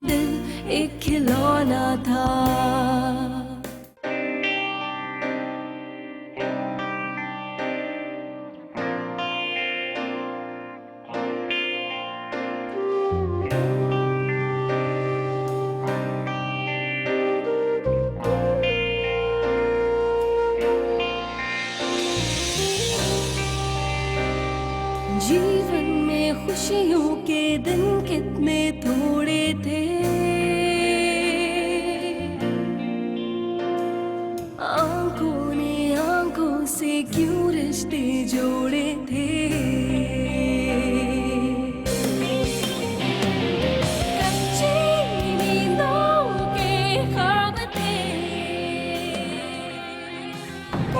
दिल एक खिलौना था। जीवन में खुशियों के दिन कितने थोड़े थे, आंखों ने आंखों से क्यों रिश्ते जोड़े थे। कच्ची नींदों के ख्वाब थे। ओ,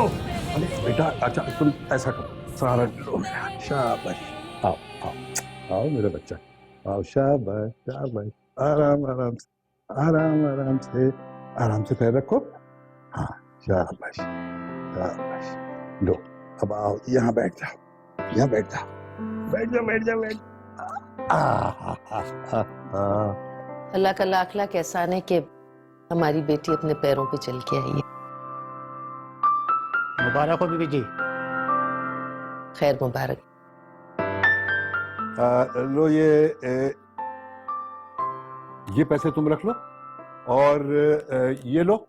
अरे बेटा, अच्छा तुम ऐसा करो, सारा लो मेरा, शाबाश, आओ आओ आओ मेरा बच्चा, आओ, शाबाश शाबाश, आराम आराम से, आराम आराम से, आराम से पैर रखो, हाँ, शाबाश शाबाश, लो, अब आओ यहाँ बैठ जाओ, यहाँ बैठ जाओ, बैठ जाओ बैठ जाओ बैठ अल्लाह का लाख लाख एहसान है कि हमारी बेटी अपने पैरों पे चल के आई है। मुबारक हो बीबी जी। खैर मुबारक। लो ये पैसे तुम रख लो, और ये लो,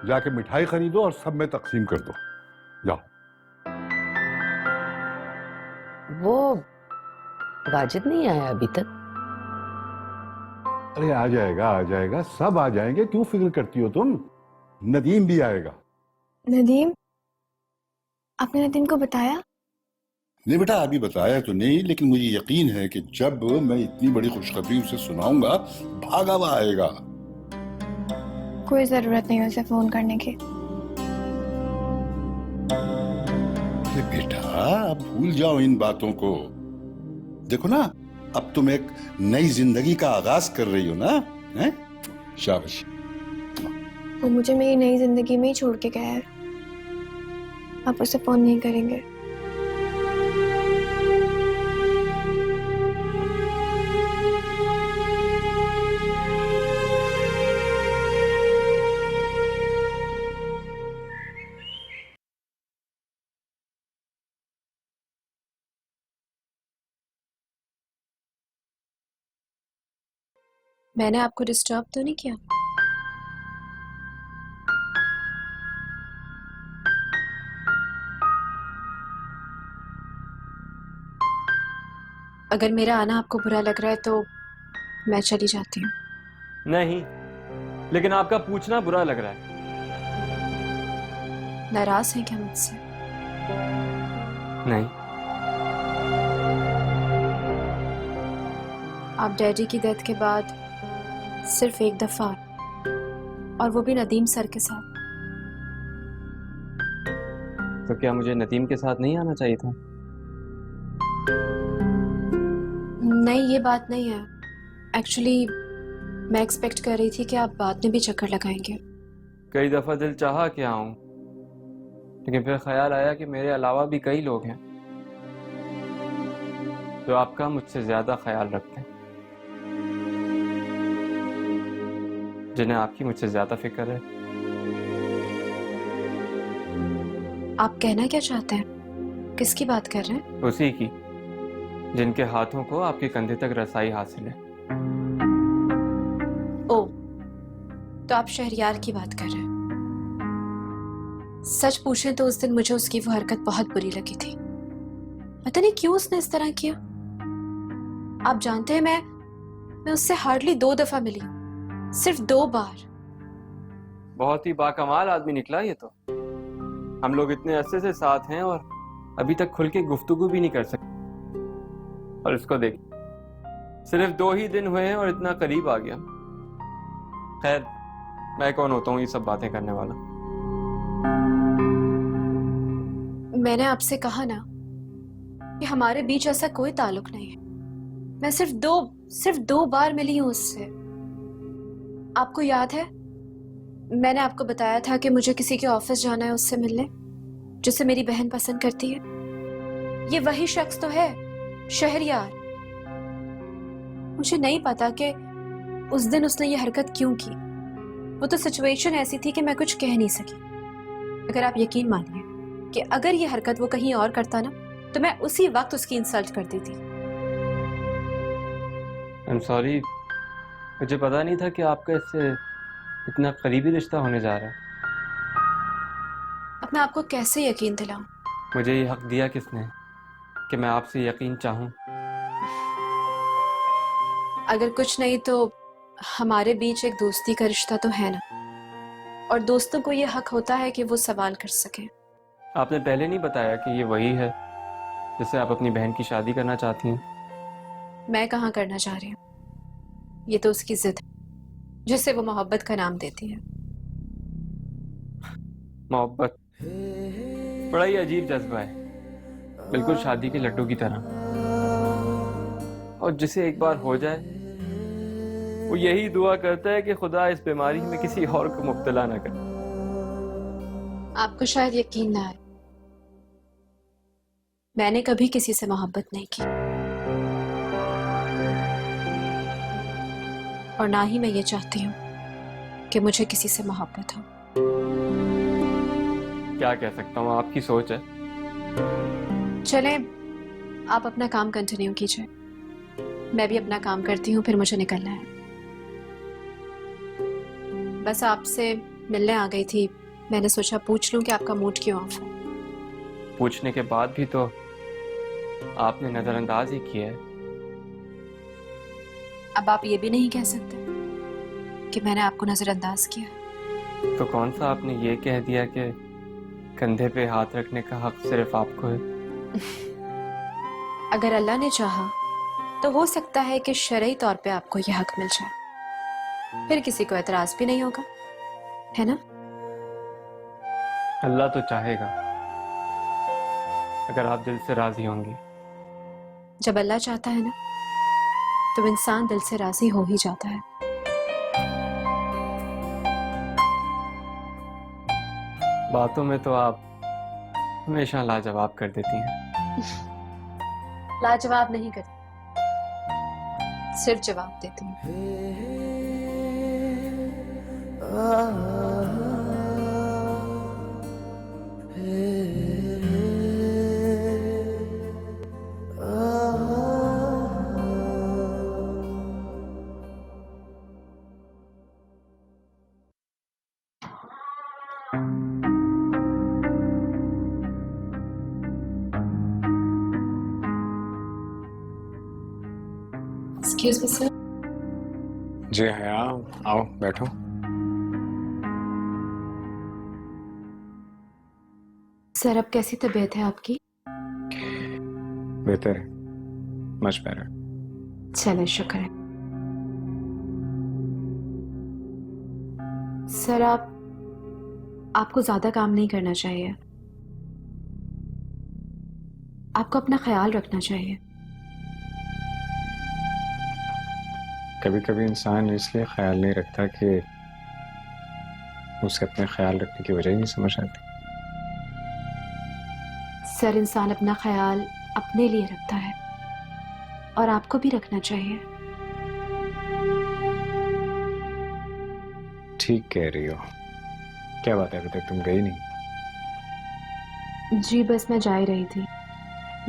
जाके मिठाई खरीदो और सब में तकसीम कर दो, जाओ। वो वाजिद नहीं आया अभी तक? अरे आ जाएगा, सब आ जाएंगे, क्यों फिक्र करती हो तुम? नदीम भी आएगा। नदीम, आपने नदीम को बताया? नहीं बेटा, अभी बताया तो नहीं, लेकिन मुझे यकीन है कि जब मैं इतनी बड़ी खुशखबरी उसे सुनाऊंगा, भागा हुआ आएगा। कोई जरूरत नहीं उसे फोन करने की। अरे बेटा, भूल जाओ इन बातों को। देखो ना, अब तुम एक नई जिंदगी का आगाज कर रही हो ना, हैं? शाबाश। वो मुझे मेरी नई जिंदगी में ही छोड़ के गया है। आप उसे फोन नहीं करेंगे? मैंने आपको डिस्टर्ब तो नहीं किया? अगर मेरा आना आपको बुरा लग रहा है तो मैं चली जाती हूँ। नहीं, लेकिन आपका पूछना बुरा लग रहा है। नाराज हैं क्या मुझसे? नहीं। आप डैडी की डेथ के बाद सिर्फ एक दफा, और वो भी नदीम सर के साथ। तो क्या मुझे नदीम के साथ नहीं आना चाहिए था? नहीं, ये बात नहीं है। एक्चुअली मैं एक्सपेक्ट कर रही थी कि आप बाद में भी चक्कर लगाएंगे। कई दफा दिल चाहा कि आऊं, लेकिन फिर ख्याल आया कि मेरे अलावा भी कई लोग हैं जो आपका मुझसे ज्यादा ख्याल रखते हैं, जिन्हें आपकी मुझसे ज्यादा फिक्र है। आप कहना क्या चाहते हैं? किसकी बात कर रहे हैं? उसी की जिनके हाथों को आपके कंधे तक रसाई हासिल है। ओ, तो आप शहरयार की बात कर रहे हैं। सच पूछें तो उस दिन मुझे उसकी वो हरकत बहुत बुरी लगी थी। पता नहीं क्यों उसने इस तरह किया। आप जानते हैं, मैं उससे हार्डली 2 दफा मिली हूँ, सिर्फ 2 बार। बहुत ही बाकमाल आदमी निकला ये तो। हम लोग इतने अरसे से साथ हैं और अभी तक खुल के गुफ्तगू भी नहीं कर सकते, और इसको देख, सिर्फ 2 ही दिन हुए हैं और इतना करीब आ गया। खैर, मैं कौन होता हूँ ये सब बातें करने वाला। मैंने आपसे कहा ना कि हमारे बीच ऐसा कोई ताल्लुक नहीं है। मैं सिर्फ दो बार मिली हूँ उससे। आपको याद है, मैंने आपको बताया था कि मुझे किसी के ऑफिस जाना है उससे मिलने, जिसे मेरी बहन पसंद करती है। ये वही शख्स तो है, शहरयार। मुझे नहीं पता कि उस दिन उसने ये हरकत क्यों की। वो तो सिचुएशन ऐसी थी कि मैं कुछ कह नहीं सकी। अगर आप यकीन मानिए कि अगर ये हरकत वो कहीं और करता ना तो मैं उसी वक्त उसकी इंसल्ट कर देती। आई एम सॉरी, मुझे पता नहीं था कि आपका इससे इतना करीबी रिश्ता होने जा रहा है। अब मैं आपको कैसे यकीन दिलाऊं? मुझे ये हक दिया किसने कि मैं आपसे यकीन चाहूं? अगर कुछ नहीं तो हमारे बीच एक दोस्ती का रिश्ता तो है ना, और दोस्तों को ये हक होता है कि वो सवाल कर सकें। आपने पहले नहीं बताया कि ये वही है जिससे आप अपनी बहन की शादी करना चाहती हैं। मैं कहाँ करना चाह रही हूँ, ये तो उसकी जिद है जिसे वो मोहब्बत का नाम देती है। मोहब्बत बड़ा ही अजीब जज्बा है, बिल्कुल शादी के लड्डू की तरह, और जिसे एक बार हो जाए वो यही दुआ करता है कि खुदा इस बीमारी में किसी और को मुब्तला ना करे। आपको शायद यकीन ना आए, मैंने कभी किसी से मोहब्बत नहीं की, और ना ही मैं ये चाहती हूँ कि मुझे किसी से मोहब्बत हो। क्या कह सकता हूँ, आपकी सोच है। चलें, आप अपना काम कंटिन्यू कीजिए, मैं भी अपना काम करती हूँ, फिर मुझे निकलना है। बस आपसे मिलने आ गई थी, मैंने सोचा पूछ लूं कि आपका मूड क्यों ऑफ है। पूछने के बाद भी तो आपने नजरअंदाज ही किया है। अब आप ये भी नहीं कह सकते कि मैंने आपको नजरअंदाज किया। तो कौन सा आपने ये कह दिया कि कंधे पे हाथ रखने का हक सिर्फ आपको है? अगर अल्लाह ने चाहा तो हो सकता है कि शरई तौर पे आपको यह हक मिल जाए, फिर किसी को एतराज भी नहीं होगा, है ना? अल्लाह तो चाहेगा अगर आप दिल से राजी होंगी। जब अल्लाह चाहता है ना तो इंसान दिल से राजी हो ही जाता है। बातों में तो आप हमेशा लाजवाब कर देती हैं। लाजवाब नहीं करती, सिर्फ जवाब देती हूँ। Excuse me sir. जी हाँ, आओ बैठो। सर अब कैसी तबीयत है आपकी? बेहतर है, मच बेटर। चले, शुक्र है। सर आपको ज्यादा काम नहीं करना चाहिए, आपको अपना ख्याल रखना चाहिए। कभी कभी इंसान इसलिए ख्याल नहीं रखता कि उसे अपने ख्याल रखने की वजह ही नहीं समझ आती। सर इंसान अपना ख्याल अपने लिए रखता है और आपको भी रखना चाहिए। ठीक कह रही हो। क्या बात है, अभी तक तुम गई नहीं? जी बस मैं जा ही रही थी,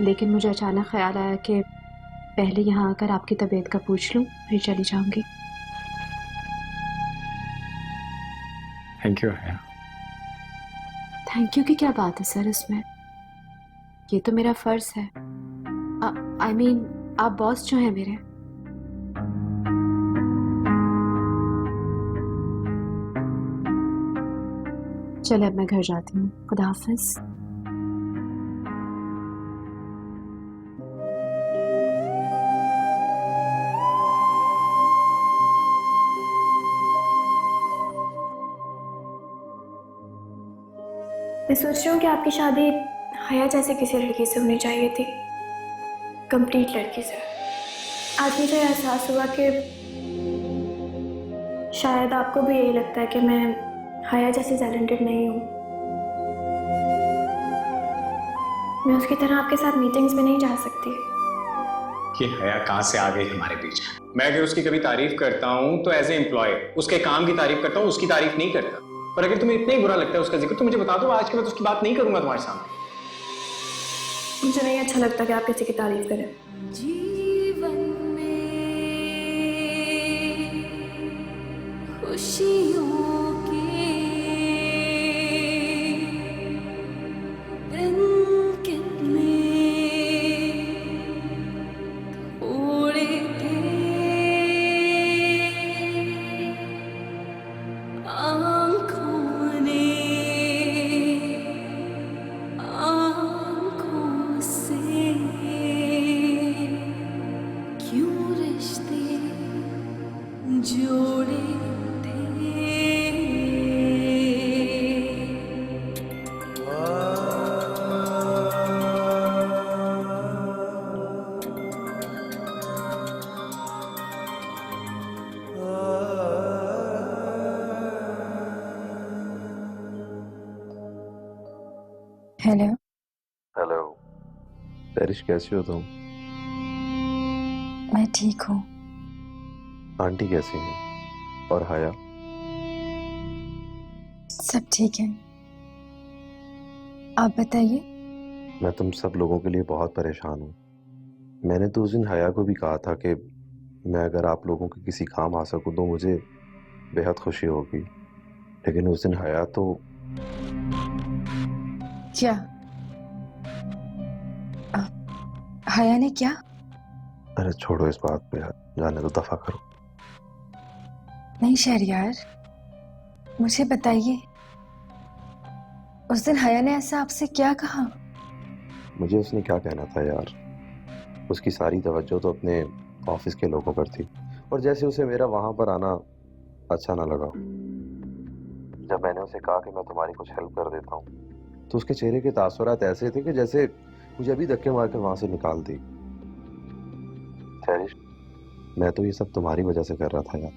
लेकिन मुझे अचानक ख्याल आया कि पहले यहाँ आकर आपकी तबीयत का पूछ लूं, फिर चली जाऊंगी। थैंक यू है। थैंक यू की क्या बात है सर इसमें? ये तो मेरा फर्ज है। आई मीन आप बॉस जो हैं मेरे। चले अब मैं घर जाती हूँ, खुदा हाफिज। मैं सोच रही हूँ कि आपकी शादी हया जैसे किसी लड़की से होनी चाहिए थी, कंप्लीट लड़की से। आज मुझे एहसास हुआ कि शायद आपको भी यही लगता है कि मैं हया जैसी टैलेंटेड नहीं हूँ। मैं उसकी तरह आपके साथ मीटिंग्स में नहीं जा सकती। कि हया कहाँ से आ गई हमारे बीच? मैं अगर उसकी कभी तारीफ करता हूँ तो एज ए एम्प्लॉय उसके काम की तारीफ करता हूँ, उसकी तारीफ नहीं करता। पर अगर तुम्हें इतना ही बुरा लगता है उसका जिक्र तो मुझे बता दो, आज के बाद उसकी बात नहीं करूंगा तुम्हारे सामने। मुझे नहीं अच्छा लगता कि आप किसी की तारीफ करें। जीवन में खुशियों के दिन कितने थोड़े थे, आँखों ने आँखों से क्यों रिश्ते जोड़े थे। हेलो। हेलो पेरिश, कैसी हो तुम? मैं ठीक हूँ। आंटी कैसी हैं? और हाया? सब ठीक है। आप बताइए। मैं तुम सब लोगों के लिए बहुत परेशान हूँ। मैंने तो उस दिन हया को भी कहा था कि मैं अगर आप लोगों के किसी काम आ सकूँ तो मुझे बेहद खुशी होगी, लेकिन उस दिन हया तो क्या? हया ने क्या? अरे छोड़ो इस बात पे यार, जाने दो, दफा करो। नहीं शहरयार, मुझे बताइए, उस दिन हया ने ऐसा आपसे क्या कहा? मुझे उसने क्या कहना था यार, उसकी सारी तवज्जो तो अपने ऑफिस के लोगों पर थी, और जैसे उसे मेरा वहां पर आना अच्छा ना लगा। जब मैंने उसे कहा कि मैं तुम्हारी कुछ हेल्प कर देता हूँ, तो उसके चेहरे के तासुरात ऐसे थे कि जैसे मुझे अभी धक्के मार कर वहां से निकाल दी। चेरिश, मैं तो ये सब तुम्हारी वजह से कर रहा था यार,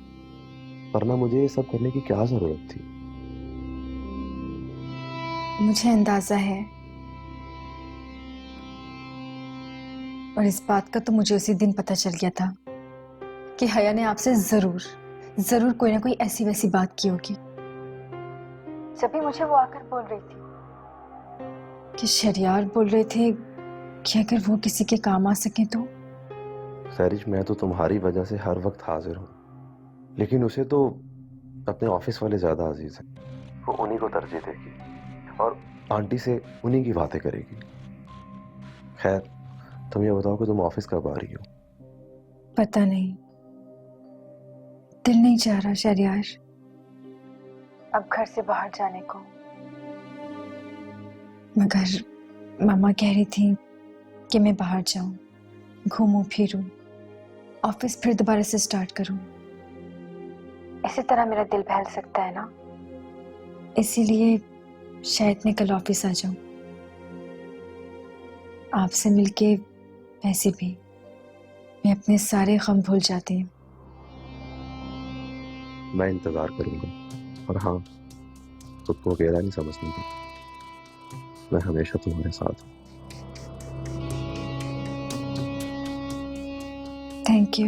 वरना मुझे ये सब करने की क्या जरूरत थी? मुझे अंदाजा है, और इस बात का तो मुझे उसी दिन पता चल गया था कि हया ने आपसे जरूर कोई ना कोई ऐसी वैसी बात की होगी। जब भी मुझे वो आकर बोल रही थी कि शहरयार बोल रहे थे कि अगर वो किसी के काम आ सके तो। सैरिश, मैं तो तुम्हारी वजह से हर वक्त हाजिर हूँ, लेकिन उसे तो अपने ऑफिस वाले ज्यादा अजीज हैं। वो उन्हीं को तरजीह देगी और आंटी से उन्हीं की बातें करेगी। खैर, तुम ये बताओ कि तुम ऑफिस कब आ रही हो? पता नहीं, दिल नहीं चाह रहा शहरयार अब घर से बाहर जाने को, मगर मामा कह रही थी कि मैं बाहर जाऊं, घूमूं फिरूं, ऑफिस फिर दोबारा से स्टार्ट करूं। इसी तरह मेरा दिल बहल सकता है ना, इसीलिए शायद मैं कल ऑफिस आ जाऊं। आपसे मिलके वैसे भी मैं अपने सारे गम भूल जाती हूँ। मैं इंतजार करूंगा, और हाँ, खुद को अकेला नहीं समझने दूँ, मैं हमेशा तुम्हारे साथ हूँ। Thank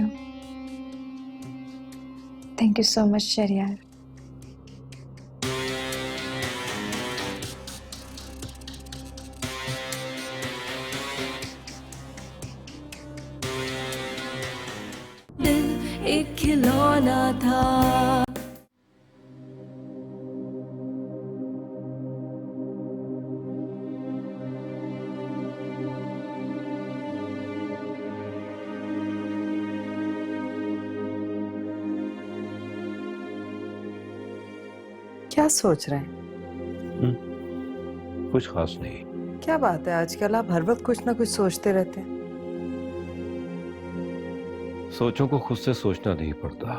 you so much Shahryar. दिल एक खिलौना था, क्या सोच रहे हैं? कुछ खास नहीं। क्या बात है, आजकल आप हर वक्त कुछ ना कुछ सोचते रहते हैं। सोचों को खुद से सोचना नहीं पड़ता,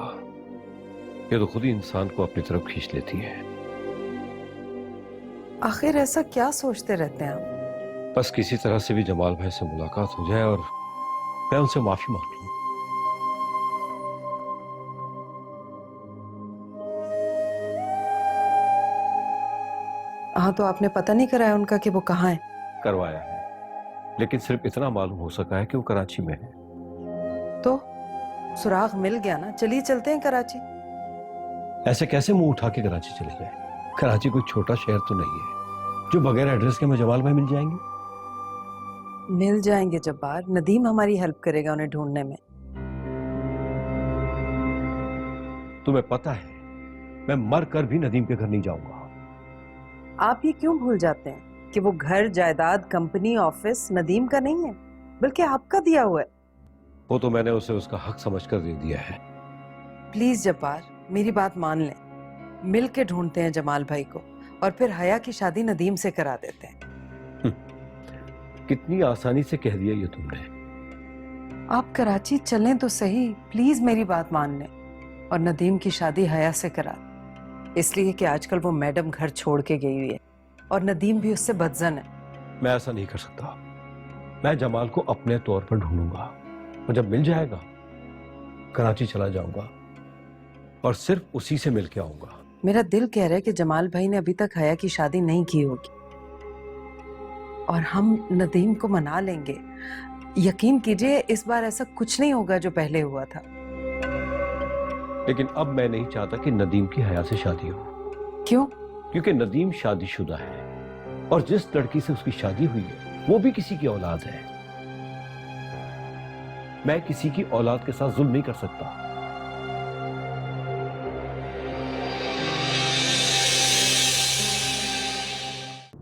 ये तो खुद ही इंसान को अपनी तरफ खींच लेती है। आखिर ऐसा क्या सोचते रहते हैं आप? बस किसी तरह से भी जमाल भाई से मुलाकात हो जाए और मैं उनसे माफी मांग लूं। हाँ, तो आपने पता नहीं कराया उनका कि वो कहाँ है? करवाया है, लेकिन सिर्फ इतना मालूम हो सका है कि वो कराची में है। तो सुराग मिल गया ना, चलिए चलते हैं कराची। ऐसे कैसे मुंह उठा के कराची चले जाए? कराची कोई छोटा शहर तो नहीं है जो बगैर एड्रेस के हमें जमाल भाई मिल जाएंगे। मिल जाएंगे जब्बार, नदीम हमारी हेल्प करेगा उन्हें ढूंढने में। तुम्हें पता है मैं मर कर भी नदीम के घर नहीं जाऊंगा। आप ये क्यों भूल जाते हैं कि वो घर, जायदाद, कंपनी, ऑफिस नदीम का नहीं है बल्कि आपका दिया हुआ है। वो तो मैंने उसे उसका हक समझकर दे दिया है। प्लीज जब्बार, मेरी बात मान लें, मिल के ढूंढते हैं जमाल भाई को और फिर हया की शादी नदीम से करा देते हैं। कितनी आसानी से कह दिया ये तुमने। आप कराची चलें तो सही, प्लीज मेरी बात मान लें और नदीम की शादी हया से करा दें। इसलिए कि आजकल वो मैडम घर छोड़ के गई हुई है और नदीम भी उससे बदजन है। मैं ऐसा नहीं कर सकता। मैं जमाल को अपने तौर पर ढूंढूंगा और जब मिल जाएगा कराची चला जाऊंगा और सिर्फ उसी से मिल के आऊंगा। मेरा दिल कह रहा है कि जमाल भाई ने अभी तक हया की शादी नहीं की होगी और हम नदीम को मना लेंगे। यकीन कीजिए इस बार ऐसा कुछ नहीं होगा जो पहले हुआ था। लेकिन अब मैं नहीं चाहता कि नदीम की हया से शादी हो। क्यों? क्योंकि नदीम शादीशुदा है और जिस लड़की से उसकी शादी हुई है वो भी किसी की औलाद है। मैं किसी की औलाद के साथ जुल्म नहीं कर सकता।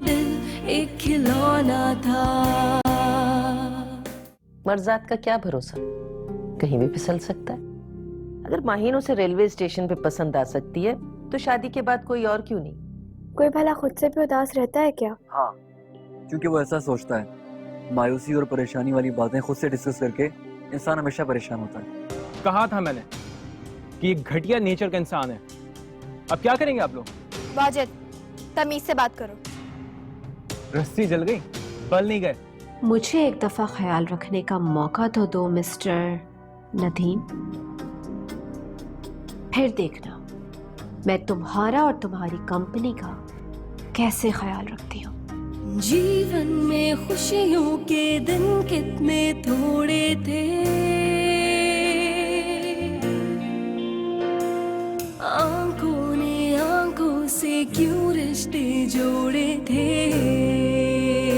दिल एक खिलौना था। मर्जात का क्या भरोसा, कहीं भी फिसल सकता है। अगर माहीन उसे रेलवे स्टेशन पे पसंद आ सकती है तो शादी के बाद कोई और क्यों नहीं। कोई भला खुद से भी उदास रहता है क्या? हाँ, क्योंकि वो ऐसा सोचता है। मायूसी और परेशानी वाली बातें खुद से डिस्कस करके इंसान हमेशा परेशान होता है। कहा था मैंने कि ये घटिया नेचर का इंसान है। अब क्या करेंगे आप लोग? वाजिद, तमीज से बात करो। रस्सी जल गई, बल नहीं गए। मुझे एक दफा ख्याल रखने का मौका तो दो मिस्टर नदीम, फिर देखना मैं तुम्हारा और तुम्हारी कंपनी का कैसे ख्याल रखती हूँ। जीवन में खुशियों के दिन कितने थोड़े थे।